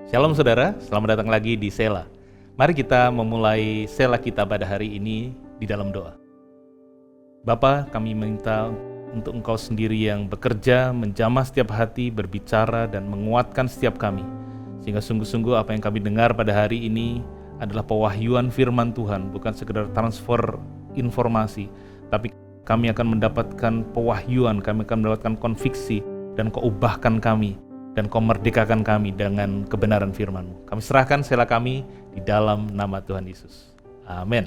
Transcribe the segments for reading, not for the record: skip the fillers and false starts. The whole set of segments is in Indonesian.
Shalom saudara, selamat datang lagi di Sela. Mari kita memulai Sela kita pada hari ini di dalam doa. Bapa, kami minta untuk Engkau sendiri yang bekerja, menjamah setiap hati, berbicara dan menguatkan setiap kami. Sehingga sungguh-sungguh apa yang kami dengar pada hari ini adalah pewahyuan firman Tuhan, bukan sekedar transfer informasi, tapi kami akan mendapatkan pewahyuan, kami akan mendapatkan konviksi, dan Kau ubahkan kami, dan Kau merdekakan kami dengan kebenaran firman-Mu. Kami serahkan sela kami di dalam nama Tuhan Yesus. Amin.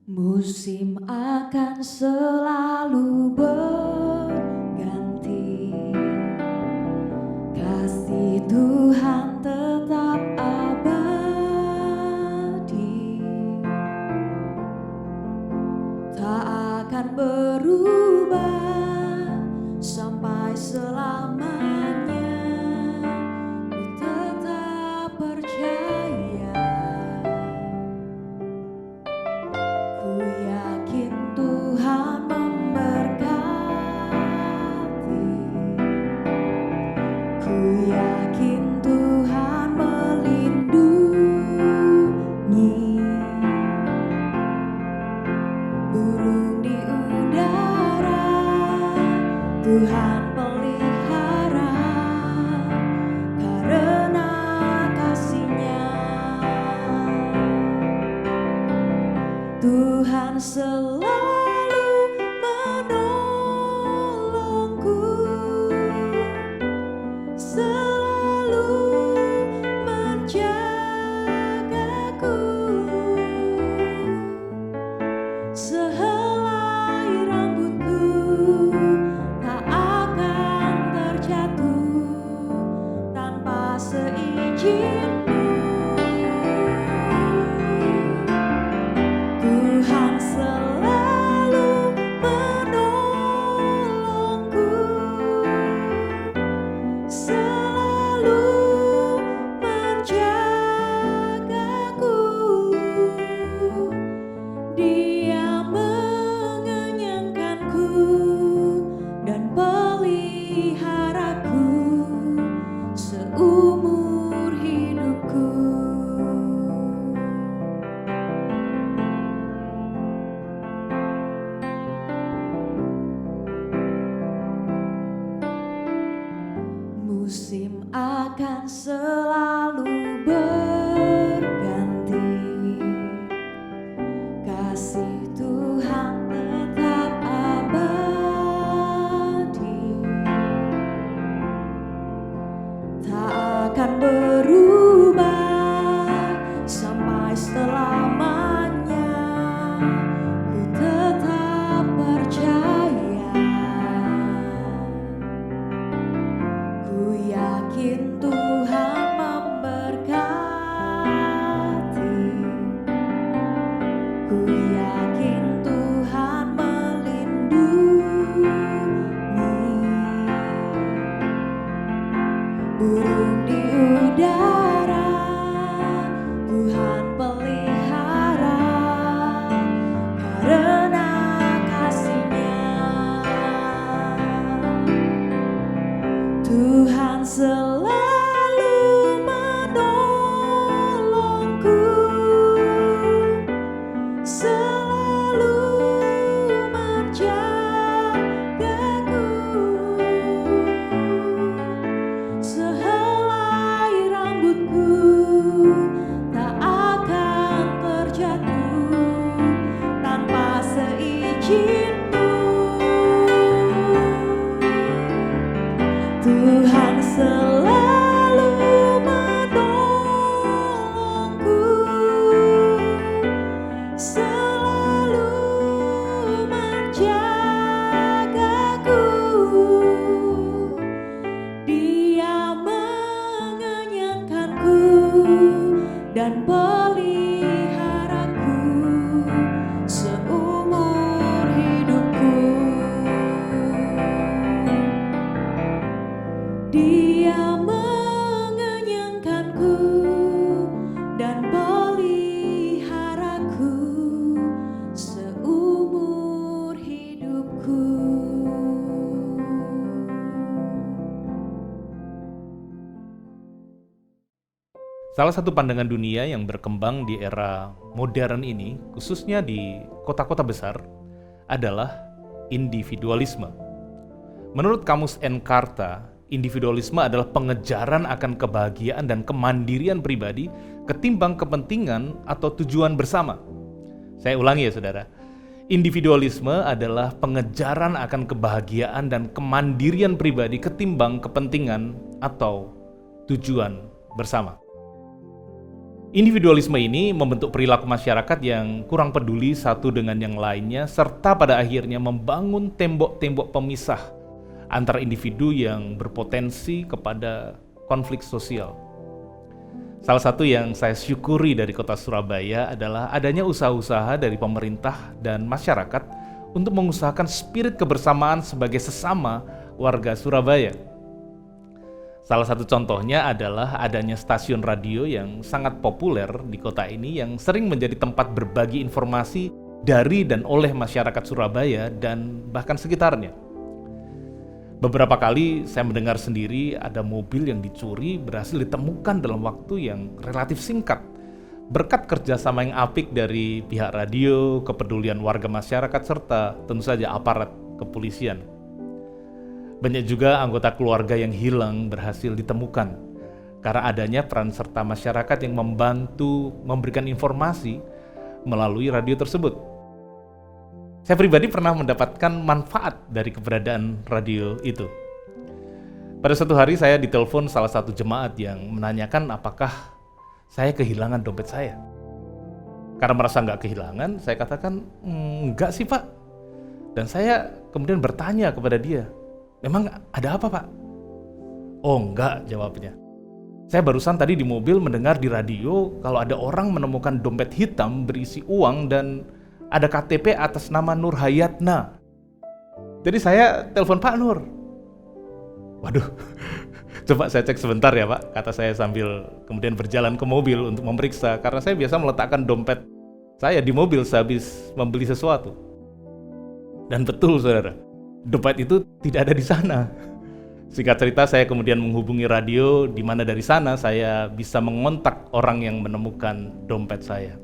Musim akan selalu berganti, kasih Tuhan tetap abadi, tak akan berubah sampai selamanya. Ku tetap percaya, ku yakin Tuhan memberkati, ku yakin Tuhan melindungi, burung di udara Tuhan pelihara karena kasih-Nya. Tuhan selalu menolongku, selalu menjagaku, sehelai rambutku tak akan terjatuh tanpa seizin-Mu. Tuhan selalu menolongku, selalu menjagaku, Dia mengenyangkanku dan peliharaku seumur hidupku. Musim akan selalu berganti, kasih Tuhan tetap abadi, tak akan berubah sampai selamanya. Ku tetap percaya, ku yakin Tuhan memberkati, ku yakin Tuhan melindungi, burung di udara Tuhan pelihara karena kasih-Nya. Tuhan selalu menolongku, selalu menjagaku, sehelai rambutku tak akan terjatuh tanpa seizin-Mu. Tuhan selalu Salah satu pandangan dunia yang berkembang di era modern ini, khususnya di kota-kota besar, adalah individualisme. Menurut Kamus Encarta, individualisme adalah pengejaran akan kebahagiaan dan kemandirian pribadi ketimbang kepentingan atau tujuan bersama. Saya ulangi ya saudara, individualisme adalah pengejaran akan kebahagiaan dan kemandirian pribadi ketimbang kepentingan atau tujuan bersama. Individualisme ini membentuk perilaku masyarakat yang kurang peduli satu dengan yang lainnya, serta pada akhirnya membangun tembok-tembok pemisah antara individu yang berpotensi kepada konflik sosial. Salah satu yang saya syukuri dari kota Surabaya adalah adanya usaha-usaha dari pemerintah dan masyarakat untuk mengusahakan spirit kebersamaan sebagai sesama warga Surabaya. Salah satu contohnya adalah adanya stasiun radio yang sangat populer di kota ini yang sering menjadi tempat berbagi informasi dari dan oleh masyarakat Surabaya dan bahkan sekitarnya. Beberapa kali saya mendengar sendiri ada mobil yang dicuri berhasil ditemukan dalam waktu yang relatif singkat berkat kerjasama yang apik dari pihak radio, kepedulian warga masyarakat, serta tentu saja aparat kepolisian. Banyak juga anggota keluarga yang hilang berhasil ditemukan karena adanya peran serta masyarakat yang membantu memberikan informasi melalui radio tersebut. Saya pribadi pernah mendapatkan manfaat dari keberadaan radio itu. Pada suatu hari saya ditelepon salah satu jemaat yang menanyakan apakah saya kehilangan dompet saya. Karena merasa nggak kehilangan, saya katakan, enggak sih Pak. Dan saya kemudian bertanya kepada dia, memang ada apa Pak? Oh enggak, jawabnya. Saya barusan tadi di mobil mendengar di radio kalau ada orang menemukan dompet hitam berisi uang dan ada KTP atas nama Nur Hayatna. Jadi saya telepon Pak Nur. Waduh, coba saya cek sebentar ya Pak, kata saya sambil kemudian berjalan ke mobil untuk memeriksa. Karena saya biasa meletakkan dompet saya di mobil sehabis membeli sesuatu. Dan betul saudara, dompet itu tidak ada di sana. Singkat cerita saya kemudian menghubungi radio, di mana dari sana saya bisa mengontak orang yang menemukan dompet saya.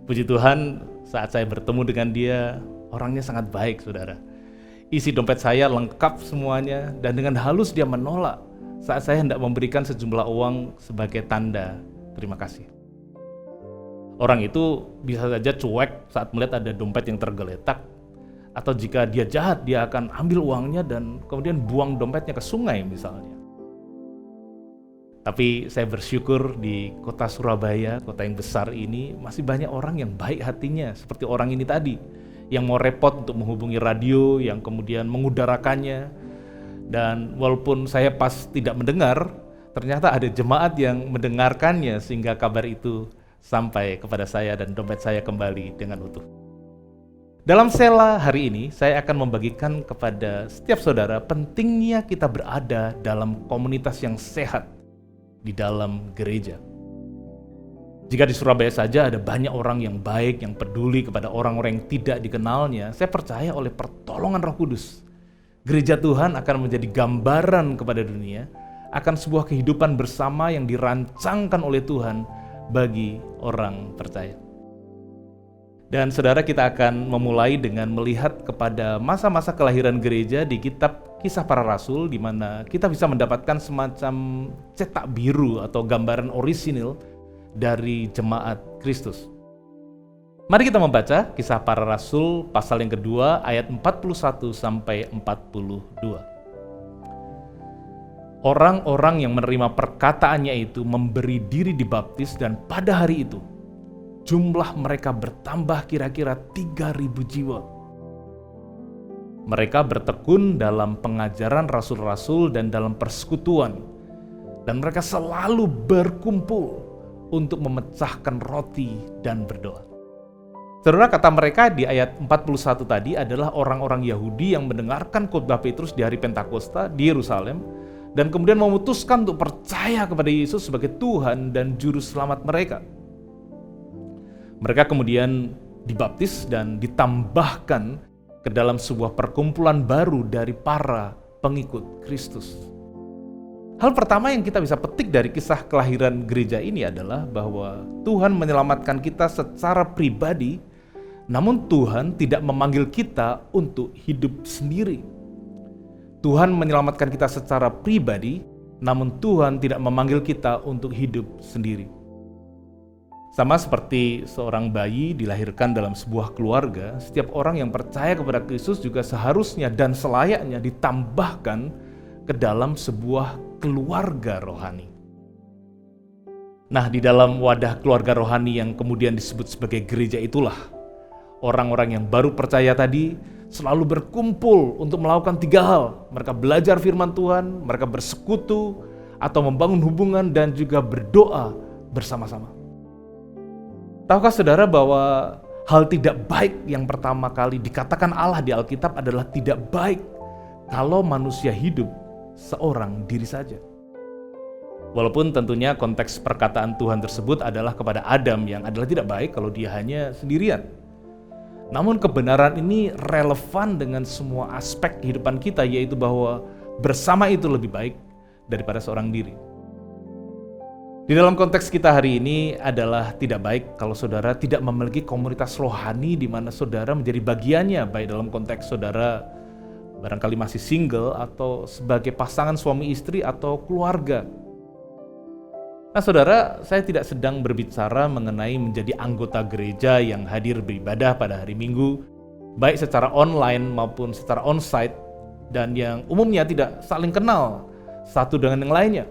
Puji Tuhan, saat saya bertemu dengan dia, orangnya sangat baik saudara. Isi dompet saya lengkap semuanya dan dengan halus dia menolak saat saya hendak memberikan sejumlah uang sebagai tanda terima kasih. Orang itu bisa saja cuek saat melihat ada dompet yang tergeletak, atau jika dia jahat, dia akan ambil uangnya dan kemudian buang dompetnya ke sungai misalnya. Tapi saya bersyukur di kota Surabaya, kota yang besar ini, masih banyak orang yang baik hatinya, seperti orang ini tadi, yang mau repot untuk menghubungi radio, yang kemudian mengudarakannya. Dan walaupun saya pas tidak mendengar, ternyata ada jemaat yang mendengarkannya sehingga kabar itu sampai kepada saya dan dompet saya kembali dengan utuh. Dalam Sela hari ini, saya akan membagikan kepada setiap saudara pentingnya kita berada dalam komunitas yang sehat di dalam gereja. Jika di Surabaya saja ada banyak orang yang baik, yang peduli kepada orang-orang yang tidak dikenalnya, saya percaya oleh pertolongan Roh Kudus, gereja Tuhan akan menjadi gambaran kepada dunia akan sebuah kehidupan bersama yang dirancangkan oleh Tuhan bagi orang percaya. Dan saudara, kita akan memulai dengan melihat kepada masa-masa kelahiran gereja di kitab Kisah Para Rasul, di mana kita bisa mendapatkan semacam cetak biru atau gambaran orisinil dari jemaat Kristus. Mari kita membaca Kisah Para Rasul pasal yang kedua ayat 41 sampai 42. Orang-orang yang menerima perkataannya itu memberi diri dibaptis, dan pada hari itu jumlah mereka bertambah kira-kira 3.000 jiwa. Mereka bertekun dalam pengajaran rasul-rasul dan dalam persekutuan, dan mereka selalu berkumpul untuk memecahkan roti dan berdoa. Saudara, kata mereka di ayat 41 tadi adalah orang-orang Yahudi yang mendengarkan khotbah Petrus di hari Pentakosta di Yerusalem dan kemudian memutuskan untuk percaya kepada Yesus sebagai Tuhan dan Juru Selamat mereka. Mereka kemudian dibaptis dan ditambahkan ke dalam sebuah perkumpulan baru dari para pengikut Kristus. Hal pertama yang kita bisa petik dari kisah kelahiran gereja ini adalah bahwa Tuhan menyelamatkan kita secara pribadi, namun Tuhan tidak memanggil kita untuk hidup sendiri. Tuhan menyelamatkan kita secara pribadi, namun Tuhan tidak memanggil kita untuk hidup sendiri. Sama seperti seorang bayi dilahirkan dalam sebuah keluarga, setiap orang yang percaya kepada Kristus juga seharusnya dan selayaknya ditambahkan ke dalam sebuah keluarga rohani. Nah, di dalam wadah keluarga rohani yang kemudian disebut sebagai gereja itulah, orang-orang yang baru percaya tadi selalu berkumpul untuk melakukan 3 hal. Mereka belajar firman Tuhan, mereka bersekutu atau membangun hubungan, dan juga berdoa bersama-sama. Tahukah saudara bahwa hal tidak baik yang pertama kali dikatakan Allah di Alkitab adalah tidak baik kalau manusia hidup seorang diri saja. Walaupun tentunya konteks perkataan Tuhan tersebut adalah kepada Adam yang adalah tidak baik kalau dia hanya sendirian. Namun kebenaran ini relevan dengan semua aspek kehidupan kita, yaitu bahwa bersama itu lebih baik daripada seorang diri. Di dalam konteks kita hari ini adalah tidak baik kalau saudara tidak memiliki komunitas rohani di mana saudara menjadi bagiannya, baik dalam konteks saudara barangkali masih single atau sebagai pasangan suami istri atau keluarga. Nah saudara, saya tidak sedang berbicara mengenai menjadi anggota gereja yang hadir beribadah pada hari Minggu, baik secara online maupun secara onsite, dan yang umumnya tidak saling kenal satu dengan yang lainnya.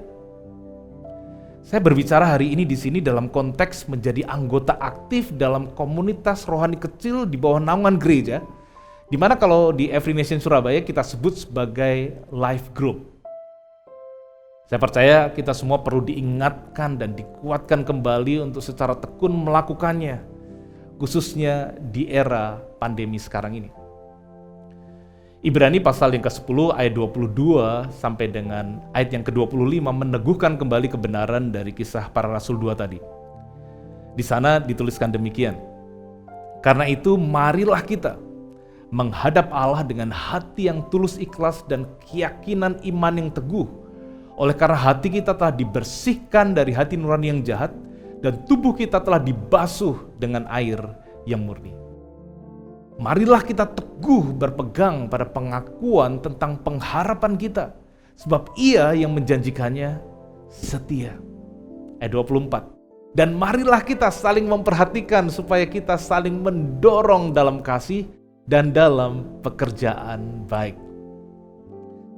Saya berbicara hari ini di sini dalam konteks menjadi anggota aktif dalam komunitas rohani kecil di bawah naungan gereja, di mana kalau di Every Nation Surabaya kita sebut sebagai life group. Saya percaya kita semua perlu diingatkan dan dikuatkan kembali untuk secara tekun melakukannya, khususnya di era pandemi sekarang ini. Ibrani pasal yang ke-10 ayat 22 sampai dengan ayat yang ke-25 meneguhkan kembali kebenaran dari kisah para rasul 2 tadi. Di sana dituliskan demikian, "Karena itu marilah kita menghadap Allah dengan hati yang tulus ikhlas dan keyakinan iman yang teguh, oleh karena hati kita telah dibersihkan dari hati nurani yang jahat dan tubuh kita telah dibasuh dengan air yang murni. Marilah kita teguh berpegang pada pengakuan tentang pengharapan kita, sebab Ia yang menjanjikannya setia." Ayat 24. "Dan marilah kita saling memperhatikan supaya kita saling mendorong dalam kasih dan dalam pekerjaan baik."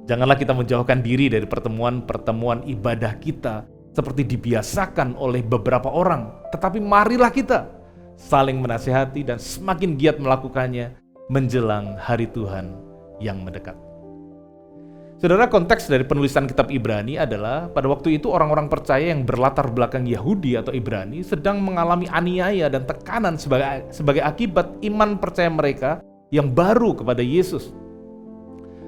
Janganlah kita menjauhkan diri dari pertemuan-pertemuan ibadah kita seperti dibiasakan oleh beberapa orang, tetapi marilah kita saling menasihati dan semakin giat melakukannya menjelang hari Tuhan yang mendekat. Saudara, konteks dari penulisan kitab Ibrani adalah pada waktu itu orang-orang percaya yang berlatar belakang Yahudi atau Ibrani sedang mengalami aniaya dan tekanan sebagai akibat iman percaya mereka yang baru kepada Yesus.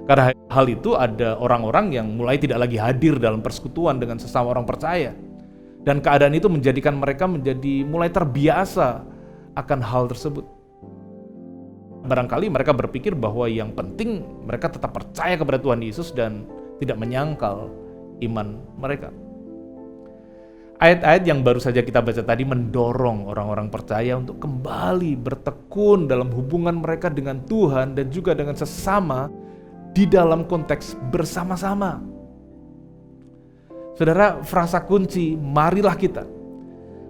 Karena hal itu ada orang-orang yang mulai tidak lagi hadir dalam persekutuan dengan sesama orang percaya. Dan keadaan itu menjadikan mereka menjadi mulai terbiasa akan hal tersebut. Barangkali mereka berpikir bahwa yang penting mereka tetap percaya kepada Tuhan Yesus dan tidak menyangkal iman mereka. Ayat-ayat yang baru saja kita baca tadi mendorong orang-orang percaya untuk kembali bertekun dalam hubungan mereka dengan Tuhan dan juga dengan sesama di dalam konteks bersama-sama. Saudara, frasa kunci marilah kita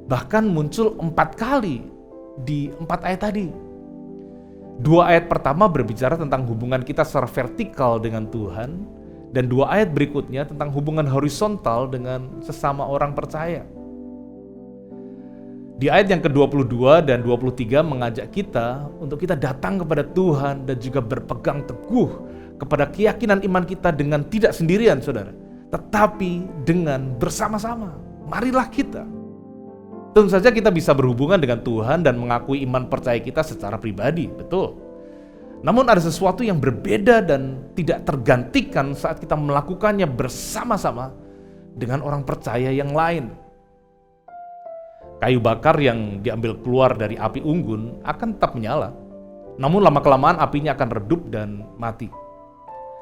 bahkan muncul 4 kali di 4 ayat tadi. 2 ayat pertama berbicara tentang hubungan kita secara vertikal dengan Tuhan, dan 2 ayat berikutnya tentang hubungan horizontal dengan sesama orang percaya. Di ayat yang ke-22 dan 23 mengajak kita untuk kita datang kepada Tuhan dan juga berpegang teguh kepada keyakinan iman kita dengan tidak sendirian, saudara, tetapi dengan bersama-sama. Marilah kita. Tentu saja kita bisa berhubungan dengan Tuhan dan mengakui iman percaya kita secara pribadi, betul. Namun ada sesuatu yang berbeda dan tidak tergantikan saat kita melakukannya bersama-sama dengan orang percaya yang lain. Kayu bakar yang diambil keluar dari api unggun akan tetap menyala, namun lama-kelamaan apinya akan redup dan mati.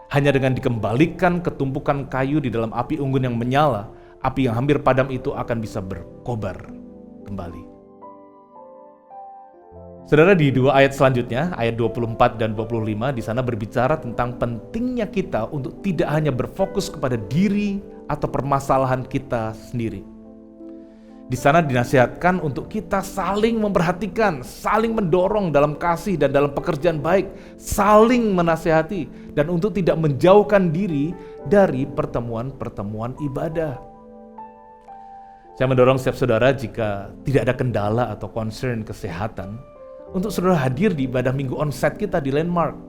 Hanya dengan dikembalikan ketumpukan kayu di dalam api unggun yang menyala, api yang hampir padam itu akan bisa berkobar kembali. Saudara, di dua ayat selanjutnya, ayat 24 dan 25, di sana berbicara tentang pentingnya kita untuk tidak hanya berfokus kepada diri atau permasalahan kita sendiri. Di sana dinasihatkan untuk kita saling memperhatikan, saling mendorong dalam kasih dan dalam pekerjaan baik, saling menasihati, dan untuk tidak menjauhkan diri dari pertemuan-pertemuan ibadah. Saya mendorong setiap saudara jika tidak ada kendala atau concern kesehatan, untuk saudara hadir di ibadah minggu onsite kita di Landmark.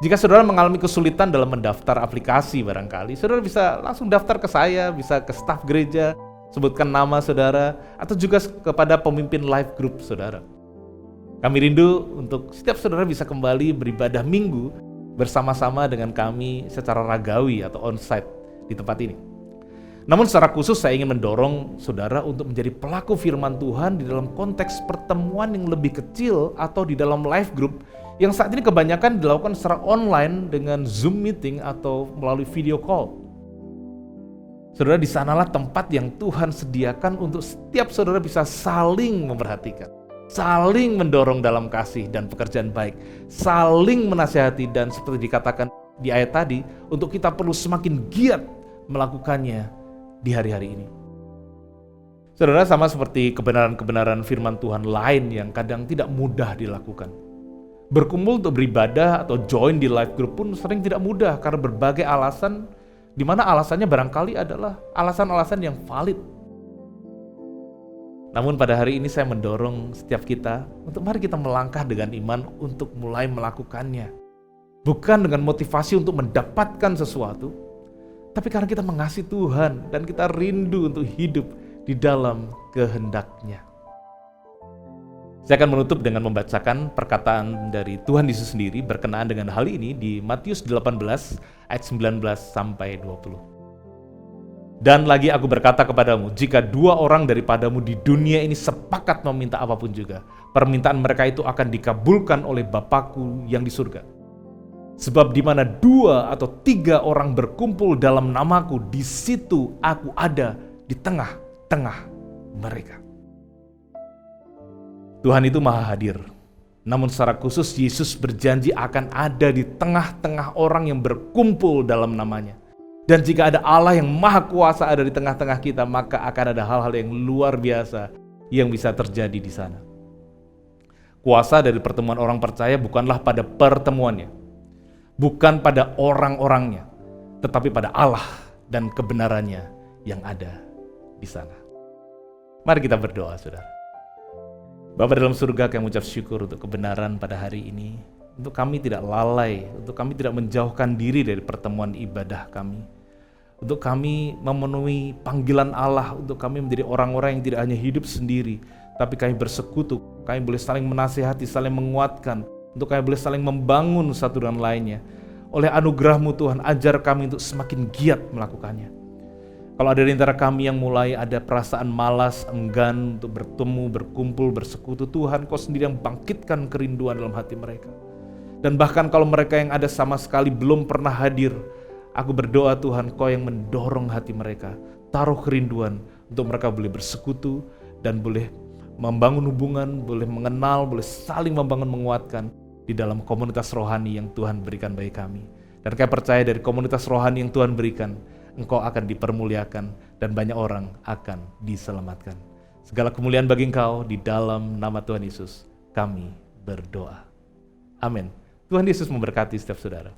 Jika saudara mengalami kesulitan dalam mendaftar aplikasi barangkali, saudara bisa langsung daftar ke saya, bisa ke staf gereja, sebutkan nama saudara, atau juga kepada pemimpin live group saudara. Kami rindu untuk setiap saudara bisa kembali beribadah minggu bersama-sama dengan kami secara ragawi atau onsite di tempat ini. Namun secara khusus saya ingin mendorong saudara untuk menjadi pelaku firman Tuhan di dalam konteks pertemuan yang lebih kecil atau di dalam live group yang saat ini kebanyakan dilakukan secara online dengan Zoom meeting atau melalui video call. Saudara, di sanalah tempat yang Tuhan sediakan untuk setiap saudara bisa saling memperhatikan, saling mendorong dalam kasih dan pekerjaan baik, saling menasihati, dan seperti dikatakan di ayat tadi, untuk kita perlu semakin giat melakukannya di hari-hari ini. Saudara, sama seperti kebenaran-kebenaran firman Tuhan lain yang kadang tidak mudah dilakukan. Berkumpul untuk beribadah atau join di live group pun sering tidak mudah karena berbagai alasan, di mana alasannya barangkali adalah alasan-alasan yang valid. Namun pada hari ini saya mendorong setiap kita untuk mari kita melangkah dengan iman untuk mulai melakukannya. Bukan dengan motivasi untuk mendapatkan sesuatu, tapi karena kita mengasihi Tuhan dan kita rindu untuk hidup di dalam kehendak-Nya. Saya akan menutup dengan membacakan perkataan dari Tuhan Yesus sendiri berkenaan dengan hal ini di Matius 18 ayat 19 sampai 20. Dan lagi aku berkata kepadamu, jika dua orang daripadamu di dunia ini sepakat meminta apapun juga, permintaan mereka itu akan dikabulkan oleh Bapa-Ku yang di surga. Sebab di mana 2 atau 3 orang berkumpul dalam namaku, di situ aku ada di tengah-tengah mereka. Tuhan itu maha hadir. Namun secara khusus Yesus berjanji akan ada di tengah-tengah orang yang berkumpul dalam namanya. Dan jika ada Allah yang maha kuasa ada di tengah-tengah kita, maka akan ada hal-hal yang luar biasa yang bisa terjadi di sana. Kuasa dari pertemuan orang percaya bukanlah pada pertemuannya, bukan pada orang-orangnya, tetapi pada Allah dan kebenarannya yang ada di sana. Mari kita berdoa, saudara. Bapa dalam surga, kami mengucap syukur untuk kebenaran pada hari ini. Untuk kami tidak lalai, untuk kami tidak menjauhkan diri dari pertemuan ibadah kami. Untuk kami memenuhi panggilan Allah, untuk kami menjadi orang-orang yang tidak hanya hidup sendiri, tapi kami bersekutu, kami boleh saling menasihati, saling menguatkan, untuk kami boleh saling membangun satu dengan lainnya. Oleh anugerah-Mu Tuhan, ajar kami untuk semakin giat melakukannya. Kalau ada di antara kami yang mulai ada perasaan malas, enggan untuk bertemu, berkumpul, bersekutu, Tuhan Kau sendiri yang bangkitkan kerinduan dalam hati mereka. Dan bahkan kalau mereka yang ada sama sekali belum pernah hadir, aku berdoa Tuhan Kau yang mendorong hati mereka, taruh kerinduan untuk mereka boleh bersekutu dan boleh membangun hubungan, boleh mengenal, boleh saling membangun, menguatkan di dalam komunitas rohani yang Tuhan berikan bagi kami. Dan kami percaya dari komunitas rohani yang Tuhan berikan, Engkau akan dipermuliakan dan banyak orang akan diselamatkan. Segala kemuliaan bagi Engkau, di dalam nama Tuhan Yesus kami berdoa. Amin. Tuhan Yesus memberkati setiap saudara.